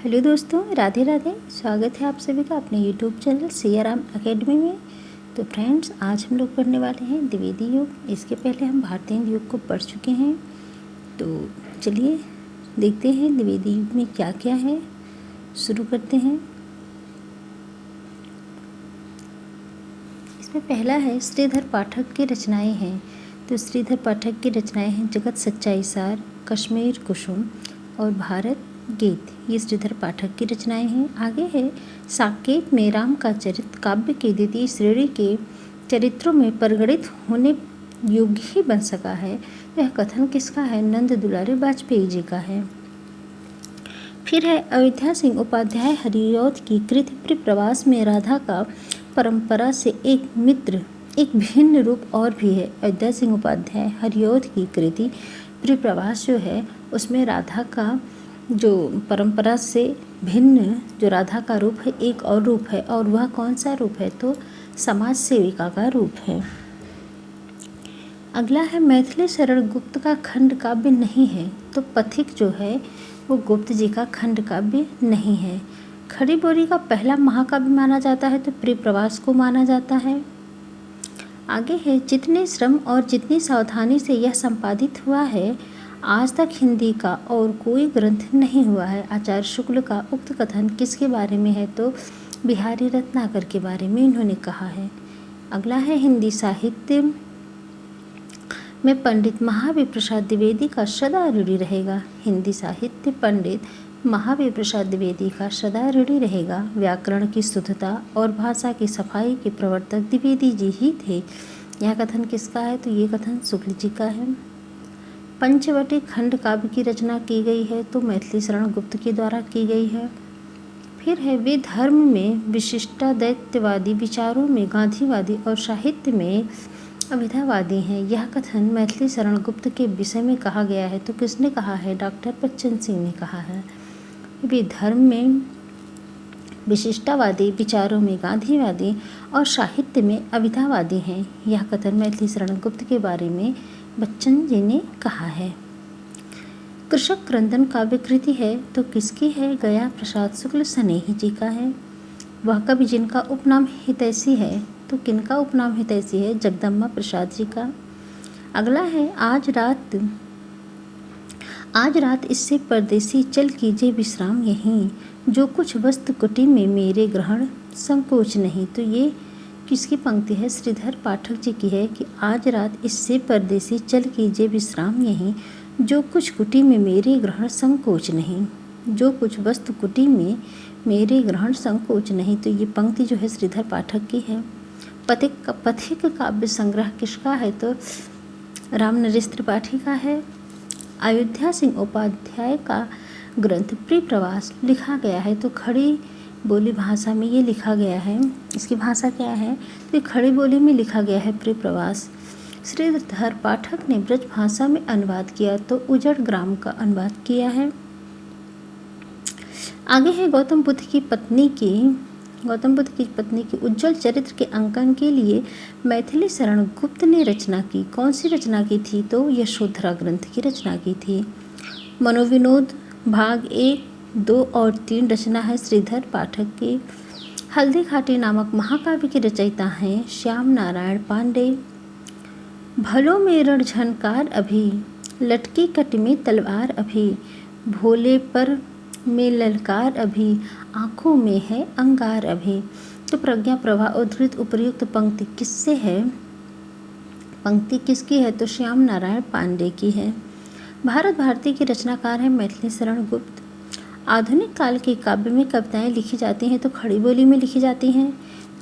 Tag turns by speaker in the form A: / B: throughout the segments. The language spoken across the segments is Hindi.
A: हेलो दोस्तों, राधे राधे। स्वागत है आप सभी का अपने यूट्यूब चैनल सियाराम एकेडमी में। तो फ्रेंड्स, आज हम लोग पढ़ने वाले हैं द्विवेदी युग। इसके पहले हम भारतीय युग को पढ़ चुके हैं। तो चलिए देखते हैं द्विवेदी युग में क्या क्या है। शुरू करते हैं। इसमें पहला है श्रीधर पाठक की रचनाएं हैं। तो श्रीधर पाठक की रचनाएं हैं जगत सच्चाई सार, कश्मीर कुसुम और भारत गीत। ये श्रीधर पाठक की रचनाएं हैं। आगे है साकेत में राम का चरित्र काव्य की द्वितीय श्रेणी के चरित्रों में परिगणित होने योग्य ही बन सका है। यह कथन किसका है? नंद दुलारे वाजपेयी जी का है। फिर है अयोध्या सिंह उपाध्याय हरिऔध की कृति प्रवास में राधा का परंपरा से एक भिन्न रूप और भी है। अयोध्या सिंह उपाध्याय हरिऔध की कृति प्रवास जो है उसमें राधा का जो परंपरा से भिन्न जो राधा का रूप है एक और रूप है। और वह कौन सा रूप है? तो समाज सेविका का रूप है। अगला है मैथिली शरण गुप्त का खंड काव्य नहीं है। तो पथिक जो है वो गुप्त जी का खंड काव्य नहीं है। खड़ी बोली का पहला महाकाव्य माना जाता है तो प्रवास को माना जाता है। आगे है जितने श्रम और जितनी सावधानी से यह संपादित हुआ है, आज तक हिंदी का और कोई ग्रंथ नहीं हुआ है। आचार्य शुक्ल का उक्त कथन किसके बारे में है? तो बिहारी रत्नाकर के बारे में इन्होंने कहा है। अगला है हिंदी साहित्य में पंडित महावीर प्रसाद द्विवेदी का सदा ऋणी रहेगा। हिंदी साहित्य पंडित महावीर प्रसाद द्विवेदी का सदा ऋणी रहेगा। व्याकरण की शुद्धता और भाषा की सफाई के प्रवर्तक द्विवेदी जी ही थे। यह कथन किसका है? तो ये कथन शुक्ल जी का है। पंचवटी खंड काव्य की रचना की गई है तो मैथिली शरण गुप्त के द्वारा की गई है। फिर है वे धर्म में विशिष्टाद्वैतवादी, विचारों में गांधीवादी और साहित्य में अभिधावादी हैं। यह कथन मैथिली शरण गुप्त के विषय में कहा गया है तो किसने कहा है? डॉक्टर बच्चन सिंह ने कहा है। वे धर्म में विशिष्टावादी, विचारों में गांधीवादी और साहित्य में अभिधावादी हैं। यह कथन मैथिली शरण गुप्त के बारे में बच्चन जी ने कहा है। कृषक क्रंदन काव्य कृति है तो किसकी है? गया प्रसाद शुक्ल स्नेही जी का है। वह कवि जिनका उपनाम हितैषी है तो किनका उपनाम हितैषी है? जगदम्बा प्रसाद जी का। अगला है आज रात इससे परदेसी चल कीजिए विश्राम यहीं, जो कुछ वस्तु कुटी में मेरे ग्रहण संकोच नहीं। तो ये किसकी पंक्ति है? श्रीधर पाठक जी की है कि आज रात इससे परदेसी चल कीजिए विश्राम यहीं, जो कुछ कुटी में मेरे ग्रहण संकोच नहीं। जो कुछ वस्तु कुटी में मेरे ग्रहण संकोच नहीं। तो ये पंक्ति जो है श्रीधर पाठक की है। पथिक काव्य संग्रह किसका है? तो राम नरेश त्रिपाठी का है। अयोध्या सिंह उपाध्याय का ग्रंथ प्रवास लिखा गया है तो खड़ी बोली भाषा में ये लिखा गया है। इसकी भाषा क्या है? तो खड़ी बोली में लिखा गया है प्रवास। श्रीधर पाठक ने ब्रज भाषा में अनुवाद किया तो उजड़ ग्राम का अनुवाद किया है। आगे है गौतम बुद्ध की पत्नी की उज्जवल चरित्र के अंकन के लिए मैथिली शरण गुप्त ने रचना की। कौन सी रचना की थी? तो यशोधरा ग्रंथ की रचना की थी। मनोविनोद भाग 1, 2 और 3 रचना है श्रीधर पाठक की। हल्दी घाटी नामक महाकाव्य के रचयिता हैं श्याम नारायण पांडे। भलों में रण झनकार अभी, लटकी कट में तलवार अभी, भोले पर में ललकार अभी, आँखों में है अंगार अभी। तो प्रज्ञा प्रवाह उद्धृत उपर्युक्त पंक्ति किससे है? पंक्ति किसकी है? तो श्याम नारायण पांडे की है। भारत भारती के रचनाकार हैं मैथिली शरण गुप्त। आधुनिक काल के काव्य में कविताएं लिखी जाती हैं तो खड़ी बोली में लिखी जाती हैं।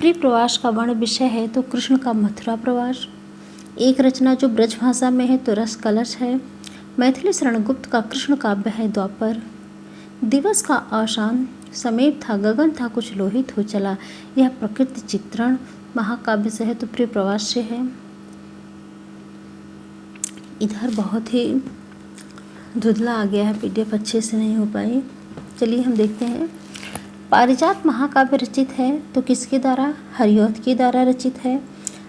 A: प्रवास का वर्ण विषय है तो कृष्ण का मथुरा प्रवास। एक रचना जो ब्रज भाषा में है तो रस कलश है। मैथिली शरण गुप्त का कृष्ण काव्य है द्वापर। दिवस का आसान समीप था, गगन था कुछ लोहित हो चला। यह प्रकृति चित्रण महाकाव्य से है तो प्रवास से है। इधर बहुत ही धुंधला आ गया है, पीडीएफ अच्छे से नहीं हो पाई। चलिए हम देखते हैं। पारिजात महाकाव्य रचित है तो किसके द्वारा? हरिऔध के द्वारा रचित है।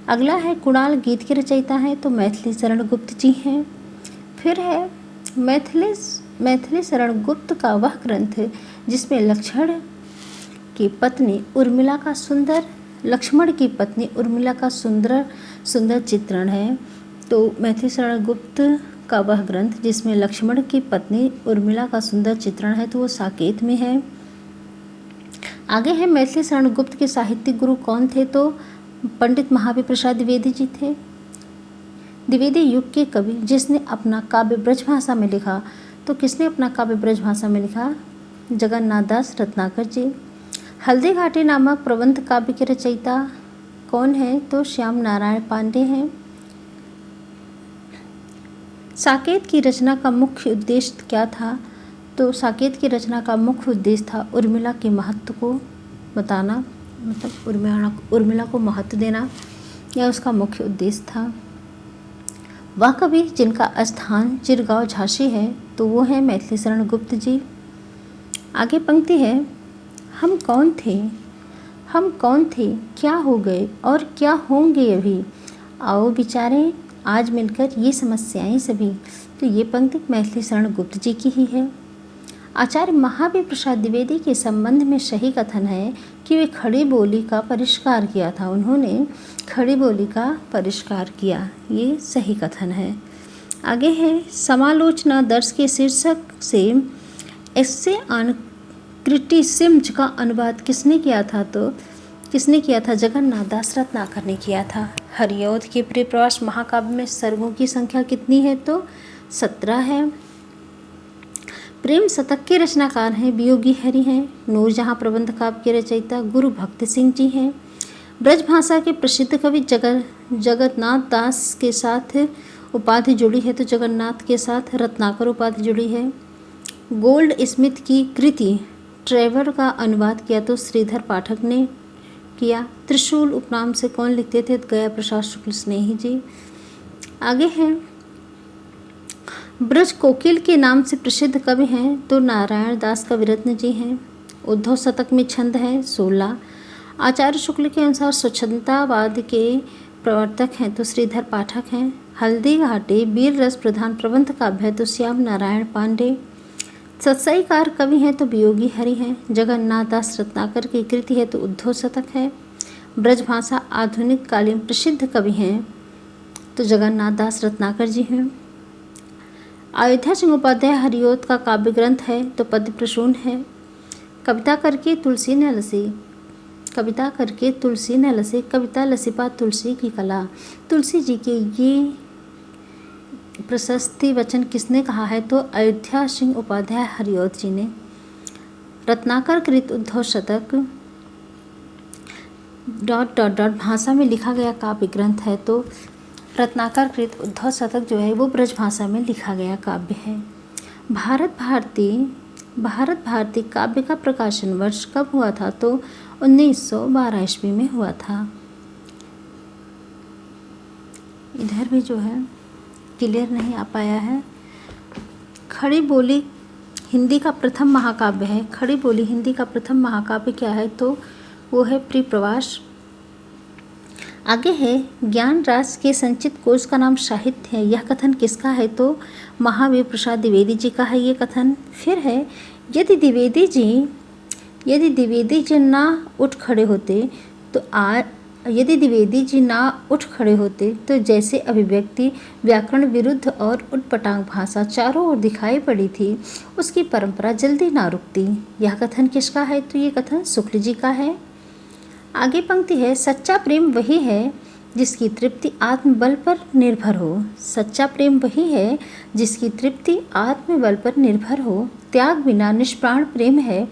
A: अगला है कुणाल गीत के रचयिता है तो मैथिली शरण गुप्त जी हैं। फिर है मैथिली मैथिली शरण गुप्त का वह ग्रंथ जिसमें लक्ष्मण की पत्नी उर्मिला का सुंदर चित्रण है। तो मैथिली शरण गुप्त का वह ग्रंथ जिसमें लक्ष्मण की पत्नी उर्मिला का सुंदर चित्रण है तो वो साकेत में है। आगे है मैथिली शरण गुप्त के साहित्यिक गुरु कौन थे, तो पंडित महावीर प्रसाद द्विवेदी जी थे। द्विवेदी युग के कवि जिसने अपना काव्य ब्रजभाषा में लिखा, तो किसने अपना काव्य ब्रजभाषा में लिखा? जगन्नाथ दास रत्नाकर जी। हल्दी घाटी नामक प्रबंध काव्य के रचयिता कौन है, तो श्याम नारायण पांडे हैं। साकेत की रचना का मुख्य उद्देश्य क्या था, तो साकेत की रचना का मुख्य उद्देश्य था उर्मिला के महत्व को बताना, मतलब उर्मिला को महत्व देना, यह उसका मुख्य उद्देश्य था। वह कवि जिनका स्थान चिरगांव झांसी है, तो वो है मैथिली शरण गुप्त जी। आगे पंक्ति है, हम कौन थे, क्या हो गए और क्या होंगे अभी, आओ विचारें आज मिलकर ये समस्याएं सभी। तो ये पंक्ति मैथिली शरण गुप्त जी की ही है। आचार्य महावीर प्रसाद द्विवेदी के संबंध में सही कथन है कि वे खड़ी बोली का परिष्कार किया था, उन्होंने खड़ी बोली का परिष्कार किया, ये सही कथन है। आगे है, समालोचना दर्श के शीर्षक से एस्से ऑन क्रिटिसिज्म का अनुवाद किसने किया था, तो किसने किया था? जगन्नाथ दास रत्नाकर ने किया था। हरिऔध के प्रिय प्रवास महाकाव्य में सर्गों की संख्या कितनी है, तो 17 है। प्रेम शतक के रचनाकार हैं वियोगी हरि हैं। नूरजहां प्रबंध काव्य के रचयिता गुरु भक्त सिंह जी हैं। ब्रजभाषा के प्रसिद्ध कवि जगन्नाथ दास के साथ उपाधि जुड़ी है, तो जगन्नाथ के साथ रत्नाकर उपाधि जुड़ी है। गोल्ड स्मिथ की कृति ट्रेवर का अनुवाद किया तो श्रीधर पाठक ने किया। त्रिशूल उपनाम से कौन लिखते थे? गया प्रसाद शुक्ल स्नेही जी। आगे है, ब्रज कोकिल के नाम से प्रसिद्ध कवि हैं तो नारायण दास कविरत्न जी हैं। उद्धव शतक में छंद है 16। आचार्य शुक्ल के अनुसार स्वच्छंदतावाद के प्रवर्तक हैं तो श्रीधर पाठक हैं। हल्दी घाटी वीर रस प्रधान प्रबंध काव्य है तो श्याम नारायण पांडे। सत्सईकार कवि हैं तो वियोगी हरि हैं। जगन्नाथ दास रत्नाकर की कृति है तो उद्धव शतक है। ब्रजभाषा आधुनिक कालीन प्रसिद्ध कवि हैं तो जगन्नाथ दास रत्नाकर जी हैं। अयोध्या सिंह उपाध्याय हरिऔध का काव्य ग्रंथ है तो पद्य प्रसून है। कविता करके तुलसी न लसे कविता लसिपा तुलसी की कला। तुलसी जी के ये प्रशस्ति वचन किसने कहा है, तो अयोध्या सिंह उपाध्याय हरिऔध जी ने। रत्नाकर कृत उद्धव शतक ... भाषा में लिखा गया काव्य ग्रंथ है तो रत्नाकर कृत उद्धव शतक जो है वो ब्रजभाषा में लिखा गया काव्य है। भारत भारती काव्य का प्रकाशन वर्ष कब हुआ था, तो 1912 ईस्वी में हुआ था। इधर भी जो है क्लियर नहीं आ पाया है। खड़ी बोली हिंदी का प्रथम महाकाव्य है। खड़ी बोली हिंदी का प्रथम महाकाव्य क्या है, तो वो है प्रिय प्रवास। आगे है, ज्ञान रास के संचित कोश का नाम साहित्य है, यह कथन किसका है, तो महावीर प्रसाद द्विवेदी जी का है ये कथन। फिर है, यदि द्विवेदी जी ना उठ खड़े होते तो जैसे अभिव्यक्ति व्याकरण विरुद्ध और उटपटांग भाषा चारों ओर दिखाई पड़ी थी, उसकी परंपरा जल्दी ना रुकती। यह कथन किसका है, तो ये कथन शुक्ल जी का है। आगे पंक्ति है, सच्चा प्रेम वही है जिसकी तृप्ति आत्मबल पर निर्भर हो। सच्चा प्रेम वही है जिसकी तृप्ति आत्मबल पर निर्भर हो। त्याग बिना निष्प्राण प्रेम है,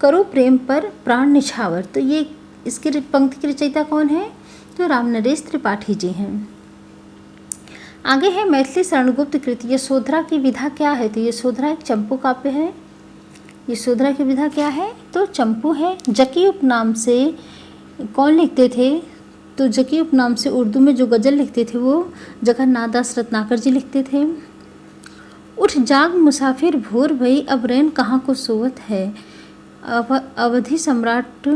A: करो प्रेम पर प्राण निछावर। तो ये इसके पंक्ति की रचयिता कौन है, तो रामनरेश त्रिपाठी जी हैं। आगे है, मैथिली शरणगुप्त कृति यशोधरा की विधा क्या है, तो यशोधरा एक चंपू काव्य है। यशोधरा की विधा क्या है, तो चंपू है। जकी उपनाम से कौन लिखते थे, तो जकी उपनाम से उर्दू में जो गज़ल लिखते थे वो जगन्नाथ दास रत्नाकर जी लिखते थे। उठ जाग मुसाफिर भोर भई अब रैन कहाँ को सोवत है, अवधि सम्राट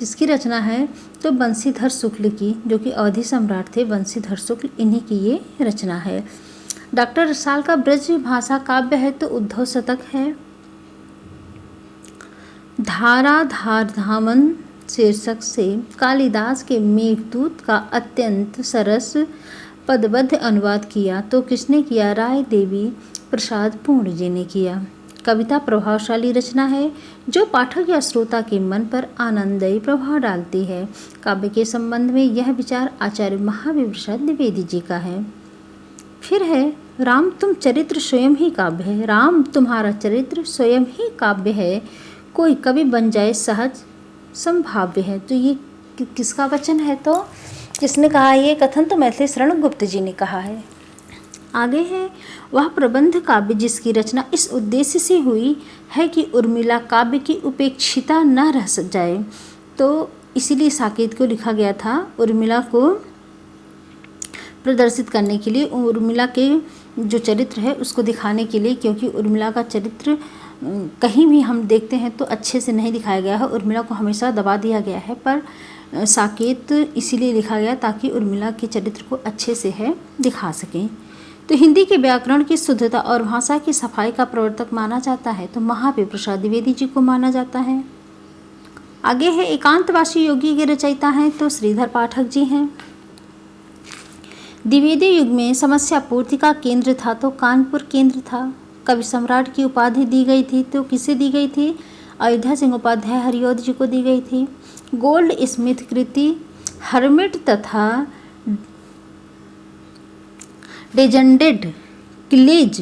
A: जिसकी रचना है, तो बंशीधर शुक्ल की, जो कि अवधि सम्राट थे बंशीधर शुक्ल, इन्हीं की ये रचना है। डॉक्टर रसाल का ब्रज भाषा काव्य है तो उद्धव शतक है। धारा धार धामन शीर्षक से कालिदास के मेघदूत का अत्यंत सरस पदबद्ध अनुवाद किया तो किसने किया? राय देवी प्रसाद पूर्ण जी ने किया। कविता प्रभावशाली रचना है जो पाठक या श्रोता के मन पर आनंददायी प्रभाव डालती है। काव्य के संबंध में यह विचार आचार्य महावीर प्रसाद द्विवेदी जी का है। फिर है राम तुम चरित्र स्वयं ही काव्य है। राम तुम्हारा चरित्र स्वयं ही काव्य है, कोई कवि बन जाए सहज संभाव्य है। तो ये किसका वचन है? तो किसने कहा ये कथन? तो मैथिली शरण गुप्त जी ने कहा है। आगे है वह प्रबंध काव्य जिसकी रचना इस उद्देश्य से हुई है कि उर्मिला काव्य की उपेक्षिता न रह जाए, तो इसीलिए साकेत को लिखा गया था उर्मिला को प्रदर्शित करने के लिए, उर्मिला के जो चरित्र है उसको दिखाने के लिए, क्योंकि उर्मिला का चरित्र कहीं भी हम देखते हैं तो अच्छे से नहीं दिखाया गया है। उर्मिला को हमेशा दबा दिया गया है, पर साकेत इसीलिए लिखा गया ताकि उर्मिला के चरित्र को अच्छे से है दिखा सकें। तो हिंदी के व्याकरण की शुद्धता और भाषा की सफाई का प्रवर्तक माना जाता है तो महावीर प्रसाद द्विवेदी जी को माना जाता है। आगे है एकांतवासी योगी के रचयिता हैं तो श्रीधर पाठक जी हैं। द्विवेदी युग में समस्या पूर्ति का केंद्र था तो कानपुर केंद्र था। कवि सम्राट की उपाधि दी गई थी तो किसे दी गई थी? अयोध्या सिंह उपाध्याय हरिऔध जी को दी गई थी। गोल्ड स्मिथ कृति हर्मिट तथा डेजेंडेड विलेज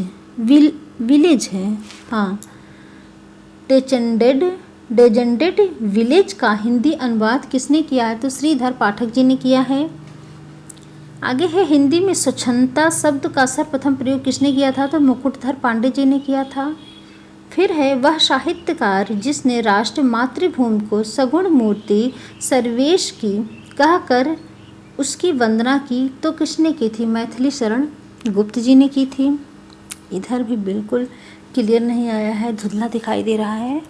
A: है। हाँ, डेजेंडेड विलेज का हिंदी अनुवाद किसने किया है? तो श्रीधर पाठक जी ने किया है। आगे है हिंदी में स्वच्छंदता शब्द का सर्वप्रथम प्रयोग किसने किया था? तो मुकुटधर पांडे जी ने किया था। फिर है वह साहित्यकार जिसने राष्ट्र मातृभूमि को सगुण मूर्ति सर्वेश की कहकर उसकी वंदना की तो किसने की थी? मैथिली शरण गुप्त जी ने की थी। इधर भी बिल्कुल क्लियर नहीं आया है, धुंधला दिखाई दे रहा है।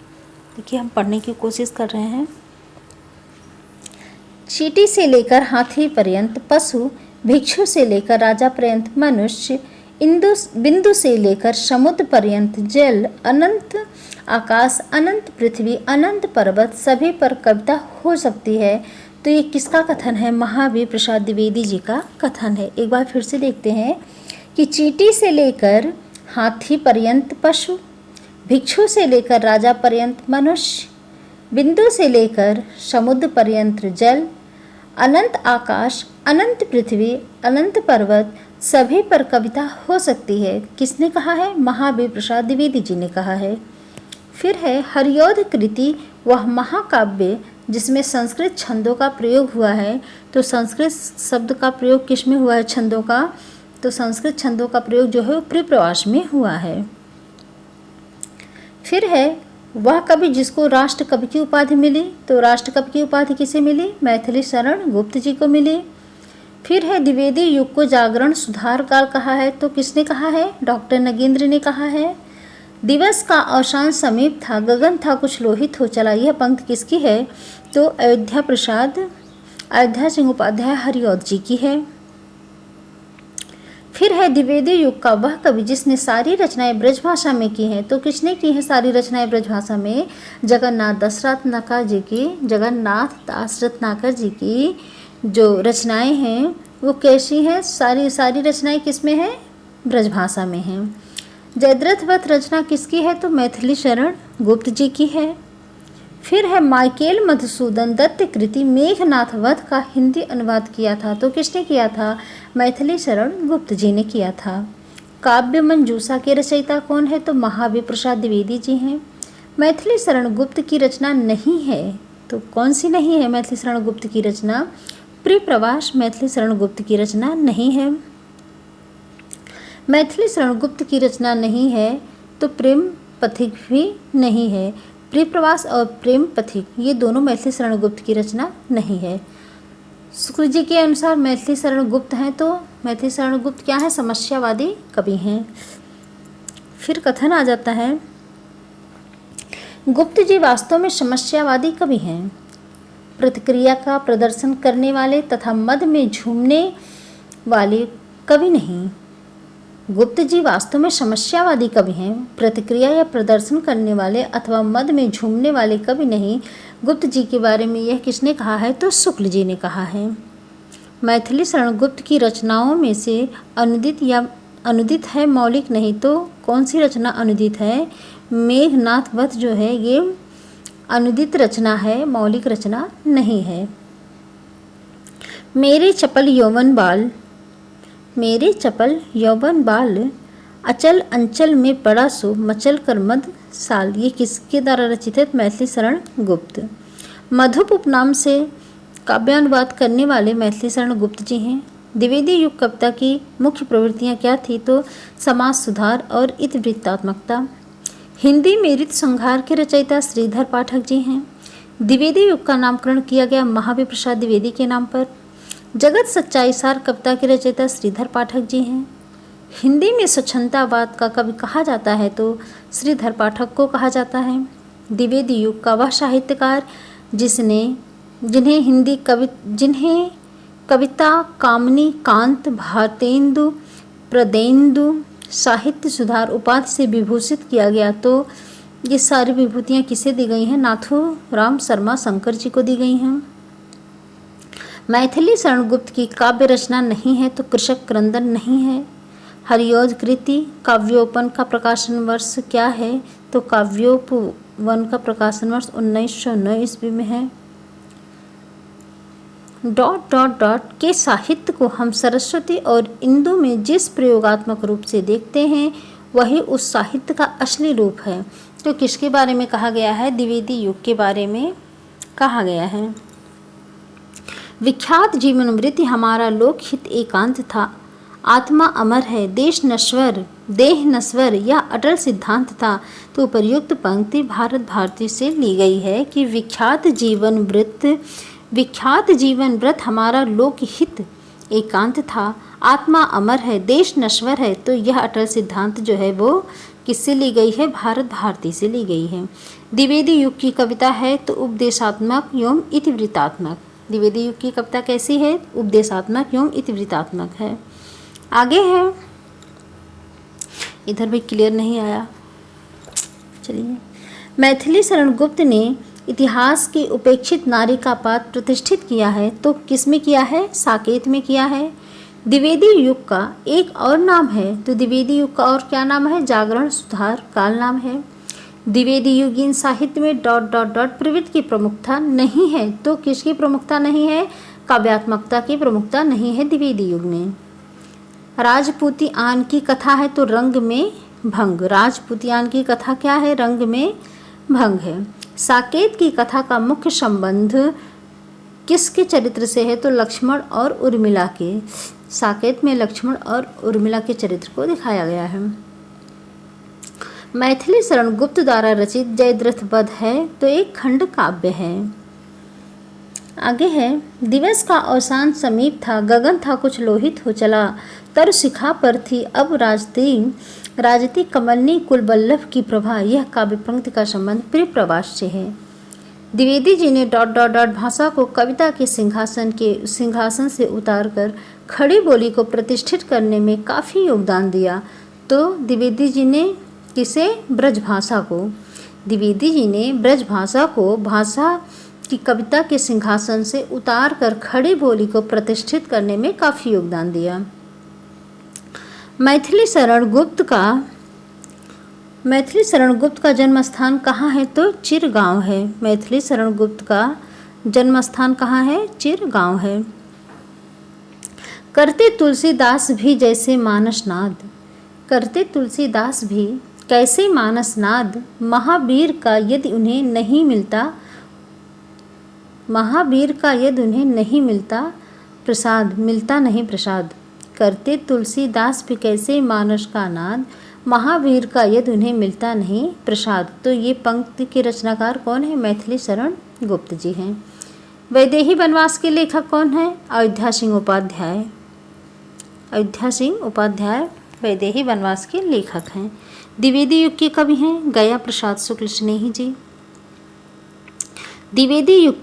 A: देखिए हम पढ़ने की कोशिश कर रहे हैं। चींटी से लेकर हाथी पर्यंत पशु, भिक्षु से लेकर राजा पर्यंत मनुष्य, बिंदु से लेकर समुद्र पर्यंत जल, अनंत आकाश, अनंत पृथ्वी, अनंत पर्वत, सभी पर कविता हो सकती है। तो ये किसका कथन है? महावीर प्रसाद द्विवेदी जी का कथन है। एक बार फिर से देखते हैं कि चींटी से लेकर हाथी पर्यंत पशु, भिक्षु से लेकर राजा पर्यंत मनुष्य, बिंदु से लेकर समुद्र पर्यंत जल, अनंत आकाश, अनंत पृथ्वी, अनंत पर्वत, सभी पर कविता हो सकती है। किसने कहा है? महावीर प्रसाद द्विवेदी जी ने कहा है। फिर है हरिऔध कृति वह महाकाव्य जिसमें संस्कृत छंदों का प्रयोग हुआ है। तो संस्कृत शब्द का प्रयोग किस में हुआ है? छंदों का। तो संस्कृत छंदों का प्रयोग जो है वो प्रिप्रवास में हुआ है। फिर है वह कवि जिसको राष्ट्र कवि की उपाधि मिली। तो राष्ट्र कवि की उपाधि किसे मिली? मैथिली शरण गुप्त जी को मिली। फिर है द्विवेदी युग को जागरण सुधार काल कहा है तो किसने कहा है? डॉक्टर नगेंद्र ने कहा है। दिवस का अवसान समीप था, गगन था कुछ लोहित हो चला। यह पंक्ति किसकी है? तो अयोध्या सिंह उपाध्याय हरिऔध जी की है। फिर है द्विवेदी युग का वह कवि जिसने सारी रचनाएं ब्रजभाषा में की हैं। तो किसने की है सारी रचनाएं ब्रजभाषा में? जगन्नाथ दास रत्नाकर जी की जो रचनाएं हैं वो कैसी हैं? सारी रचनाएं किस में हैं? ब्रजभाषा में हैं। जयद्रथ वध रचना किसकी है? तो मैथिली शरण गुप्त जी की है। फिर है माइकेल मधुसूदन दत्त कृति मेघनाथ वध का हिंदी अनुवाद किया था तो किसने किया था? मैथिली शरण गुप्त जी ने किया था। काव्य मंजूषा के रचयिता कौन है? तो महावीर प्रसाद द्विवेदी जी हैं। मैथिली शरण गुप्त की रचना नहीं है तो कौन सी नहीं है मैथिली शरण गुप्त की रचना? प्रिप्रवास मैथिली शरण गुप्त की रचना नहीं है। मैथिली शरण गुप्त की रचना नहीं है तो प्रेम पथिक भी नहीं है। प्रिप्रवास और प्रेम पथिक ये दोनों मैथिली शरण गुप्त की रचना नहीं है। शुक्ल जी के अनुसार मैथिली शरण गुप्त हैं तो मैथिली शरण गुप्त क्या है? समस्यावादी कवि हैं। फिर कथन आ जाता है गुप्त जी वास्तव में समस्यावादी कवि हैं, प्रतिक्रिया का प्रदर्शन करने वाले तथा मद में झूमने वाले कवि नहीं। गुप्त जी वास्तव में समस्यावादी कवि हैं, प्रतिक्रिया या प्रदर्शन करने वाले अथवा मद में झूमने वाले कवि नहीं। गुप्त जी के बारे में यह किसने कहा है? तो शुक्ल जी ने कहा है। मैथिली शरण गुप्त की रचनाओं में से अनुदित है, मौलिक नहीं। तो कौन सी रचना अनुदित है? मेघनाथ वध जो है ये अनुदित रचना है, मौलिक रचना नहीं है। मेरे चपल यौवन बाल अचल अंचल में पड़ा सो मचल कर मद साल, ये किसके द्वारा रचित है? मैथिली शरण गुप्त। मधुप उपनाम से काव्यानुवाद करने वाले मैथिली शरण गुप्त जी हैं। द्विवेदी युग कविता की मुख्य प्रवृत्तियाँ क्या थी? तो समाज सुधार और इतिवृत्तात्मकता। हिंदी में ऋतु संहार के रचयिता श्रीधर पाठक जी हैं। द्विवेदी युग का नामकरण किया गया महावीर प्रसाद द्विवेदी के नाम पर। जगत सच्चाई सार कविता के रचयिता श्रीधर पाठक जी हैं। हिंदी में स्वच्छंदतावाद का कवि कहा जाता है तो श्रीधर पाठक को कहा जाता है। द्विवेदी युग का वह साहित्यकार जिन्हें कविता कामनी कांत भारतेंदु प्रदेंदु साहित्य सुधार उपाधि से विभूषित किया गया। तो ये सारी विभूतियाँ किसे दी गई हैं? नाथूराम शर्मा शंकर जी को दी गई हैं। मैथिली शरण गुप्त की काव्य रचना नहीं है तो कृषक क्रंदन नहीं है। हरिऔध कृति काव्योपन का प्रकाशन वर्ष क्या है? तो काव्योपवन का प्रकाशन वर्ष 1909 ईस्वी में है। के साहित्य को हम सरस्वती और इंदु में जिस प्रयोगात्मक रूप से देखते हैं वही उस साहित्य का असली रूप है। तो किसके बारे में कहा गया है? द्विवेदी युग के बारे में कहा गया है। विख्यात जीवन वृत्ति हमारा लोकहित एकांत था, आत्मा अमर है, देह नश्वर या अटल सिद्धांत था। तो उपर्युक्त पंक्ति भारत भारती से ली गई है कि विख्यात जीवन व्रत हमारा लोकहित एकांत था, आत्मा अमर है, देश नश्वर है। तो यह अटल सिद्धांत जो है वो किससे ली गई है? भारत भारती से ली गई है। द्विवेदी युग की कविता है तो उपदेशात्मक एवं इतिवृत्तात्मक। द्विवेदी युग की कविता कैसी है? उपदेशात्मक एवं इतिवृत्तात्मक है। आगे है, इधर भी क्लियर नहीं आया, चलिए। मैथिली शरण गुप्त ने इतिहास की उपेक्षित नारी का पात्र प्रतिष्ठित किया है तो किसमें किया है? साकेत में किया है। द्विवेदी युग का एक और नाम है तो द्विवेदी युग का और क्या नाम है? जागरण सुधार काल नाम है। द्विवेदी युगीन साहित्य में ... प्रवृत्ति की प्रमुखता नहीं है तो किसकी प्रमुखता नहीं है? काव्यात्मकता की प्रमुखता नहीं है द्विवेदी युग में। राजपूतियान की कथा है तो रंग में भंग। राजपूतियान की कथा क्या है? रंग में भंग है। साकेत की कथा का मुख्य संबंध किसके चरित्र से है? तो लक्ष्मण और उर्मिला के। साकेत में लक्ष्मण और उर्मिला के चरित्र को दिखाया गया है। मैथिली शरण गुप्त द्वारा रचित जयद्रथ वध है तो एक खंड काव्य है। आगे है, दिवस का अवसान समीप था, गगन था कुछ लोहित हो चला, तरु शिखा पर थी अब राजती कमलनी कुलबल्लभ की प्रभा। यह काव्य पंक्ति का संबंध प्रिय प्रवास से है। द्विवेदी जी ने ... भाषा को कविता के सिंहासन से उतारकर खड़ी बोली को प्रतिष्ठित करने में काफ़ी योगदान दिया। तो द्विवेदी जी ने किसे? ब्रजभाषा को। द्विवेदी जी ने ब्रजभाषा को भाषा की कविता के सिंहासन से उतारकर खड़ी बोली को प्रतिष्ठित करने में काफ़ी योगदान दिया। मैथिली शरण गुप्त का जन्म स्थान कहाँ है? तो चिरगांव है। मैथिली शरण गुप्त का जन्म स्थान कहाँ है? चिरगांव है। करते तुलसीदास भी कैसे मानसनाद, महावीर का यदि उन्हें नहीं मिलता प्रसाद। करते तुलसीदास भी कैसे मानस का नाद, महावीर का यदि उन्हें मिलता नहीं प्रसाद। तो ये पंक्ति के रचनाकार कौन है? मैथिली शरण गुप्त जी हैं। वैदेही वनवास के लेखक कौन है? अयोध्या सिंह उपाध्याय वैदेही वनवास के लेखक हैं। द्विवेदी युग के कवि हैं गया प्रसाद शुक्ल स्नेही जी। द्विवेदी युग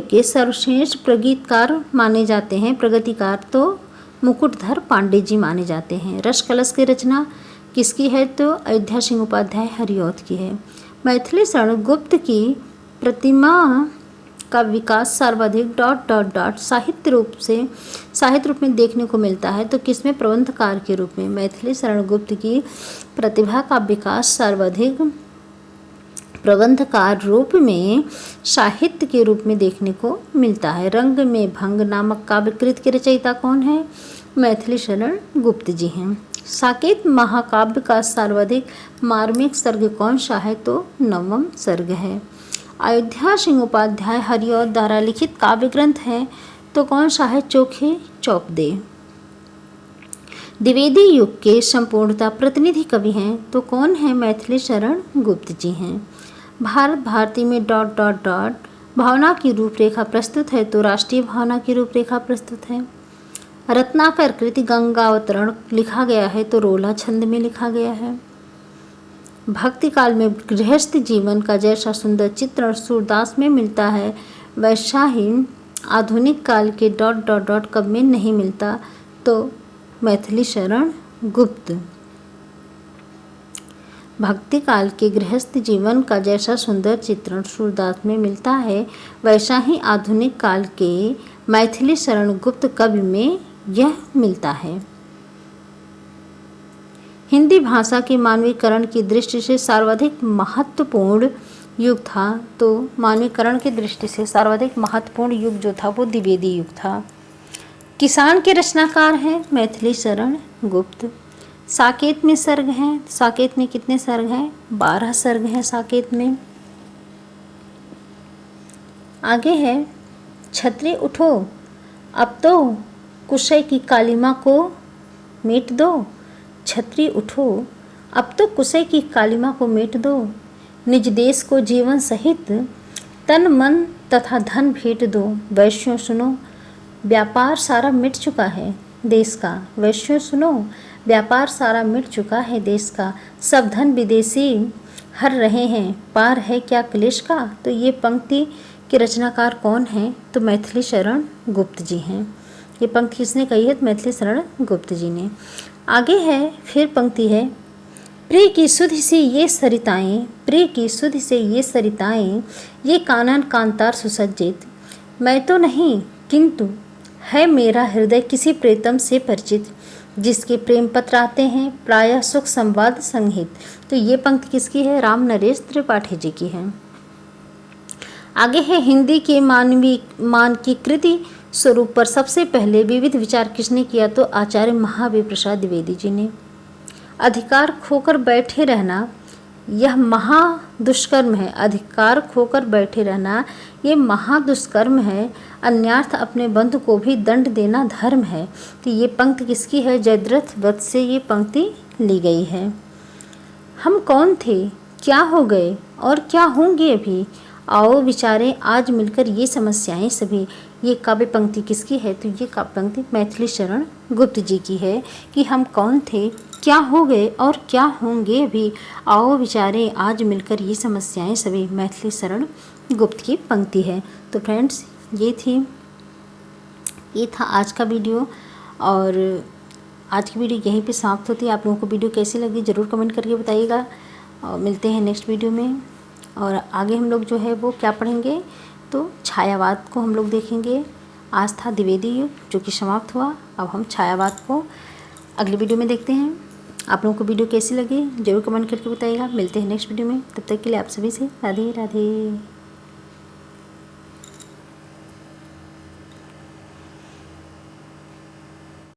A: के सर्वश्रेष्ठ प्रगतिकार माने जाते हैं। प्रगतिकार तो मुकुटधर पांडे जी माने जाते हैं। रस कलश की रचना किसकी है? तो अयोध्या सिंह उपाध्याय हरिऔध की है। मैथिली शरण गुप्त की प्रतिमा का विकास सर्वाधिक साहित्य रूप में देखने को मिलता है तो किसमें? प्रबंधकार के रूप में। मैथिली शरण गुप्त की प्रतिभा का विकास सर्वाधिक प्रबंधकार रूप में साहित्य के रूप में देखने को मिलता है। रंग में भंग नामक काव्य कृत के रचयिता कौन है? मैथिली शरण गुप्त जी हैं। साकेत महाकाव्य का सर्वाधिक मार्मिक सर्ग कौन सा है? तो 9वां सर्ग है। अयोध्या सिंह उपाध्याय हरिऔध द्वारा लिखित काव्य ग्रंथ है तो कौन सा है? चोखे चौपदे। द्विवेदी युग के संपूर्णता प्रतिनिधि कवि हैं तो कौन है? मैथिली शरण गुप्त जी हैं। भारत भारती में भावना की रूपरेखा प्रस्तुत है तो राष्ट्रीय भावना की रूपरेखा प्रस्तुत है। रत्नाकर कृति गंगावतरण लिखा गया है तो रोला छंद में लिखा गया है। भक्ति काल में गृहस्थ जीवन का जैसा सुंदर चित्रण सूरदास में मिलता है वैसा ही आधुनिक काल के कब में नहीं मिलता तो मैथिली शरण गुप्त। भक्ति काल के गृहस्थ जीवन का जैसा सुंदर चित्रण सूरदास में मिलता है वैसा ही आधुनिक काल के मैथिली शरण गुप्त कवि में यह मिलता है। हिंदी भाषा के मानवीकरण की दृष्टि से सर्वाधिक महत्वपूर्ण युग था तो मानवीकरण की दृष्टि से सर्वाधिक महत्वपूर्ण युग जो था वो द्विवेदी युग था। किसान के रचनाकार हैं मैथिली शरण गुप्त। साकेत में सर्ग हैं। साकेत में कितने सर्ग हैं? 12 सर्ग हैं साकेत में। आगे है छतरी उठो अब तो कुशय की कालिमा को मेट दो। छतरी उठो अब तो कुशय की कालिमा को मेट दो। निज देश को जीवन सहित तन मन तथा धन भेंट दो। वैश्यों सुनो व्यापार सारा मिट चुका है देश का। वैश्यों सुनो व्यापार सारा मिट चुका है देश का। सब धन विदेशी हर रहे हैं पार है क्या क्लेश का। तो ये पंक्ति के रचनाकार कौन हैं? तो मैथिली शरण गुप्त जी हैं। ये पंक्ति किसने कही है? मैथिली शरण गुप्त जी ने। आगे है फिर पंक्ति है प्रिय की सुधि से ये सरिताएं, प्रिय की सुधि से ये सरिताएं, ये कानन कांतार सुसज्जित। मैं तो नहीं किंतु है मेरा हृदय किसी प्रेतम से परिचित। जिसके प्रेम पत्र आते हैं प्रायः सुख संवाद संहित। तो ये पंक्ति किसकी है? राम नरेश त्रिपाठी जी की है। आगे है हिंदी के मानकीकृति स्वरूप पर सबसे पहले विविध विचार किसने किया? तो आचार्य महावीर प्रसाद द्विवेदी जी ने। अधिकार खोकर बैठे रहना यह महादुष्कर्म है। अधिकार खोकर बैठे रहना ये महादुष्कर्म है। अन्यार्थ अपने बंधु को भी दंड देना धर्म है। तो ये पंक्ति किसकी है? जयद्रथ वध से ये पंक्ति ली गई है। हम कौन थे, क्या हो गए और क्या होंगे अभी, आओ विचारें आज मिलकर ये समस्याएं सभी। ये काव्य पंक्ति किसकी है? तो ये काव्य पंक्ति मैथिली शरण गुप्त जी की है कि हम कौन थे, क्या हो गए और क्या होंगे अभी, आओ विचारें आज मिलकर ये समस्याएं सभी। मैथिली शरण गुप्त की पंक्ति है। तो फ्रेंड्स ये था आज का वीडियो और आज की वीडियो यहीं पे समाप्त होती है। आप लोगों को वीडियो कैसी लगी ज़रूर कमेंट करके बताइएगा और मिलते हैं नेक्स्ट वीडियो में। और आगे हम लोग जो है वो क्या पढ़ेंगे तो छायावाद को हम लोग देखेंगे। आज था द्विवेदी युग जो कि समाप्त हुआ। अब हम छायावाद को अगली वीडियो में देखते हैं। आप लोगों को वीडियो कैसी लगी ज़रूर कमेंट करके बताइएगा। मिलते हैं नेक्स्ट वीडियो में। तब तक के लिए आप सभी से राधे राधे।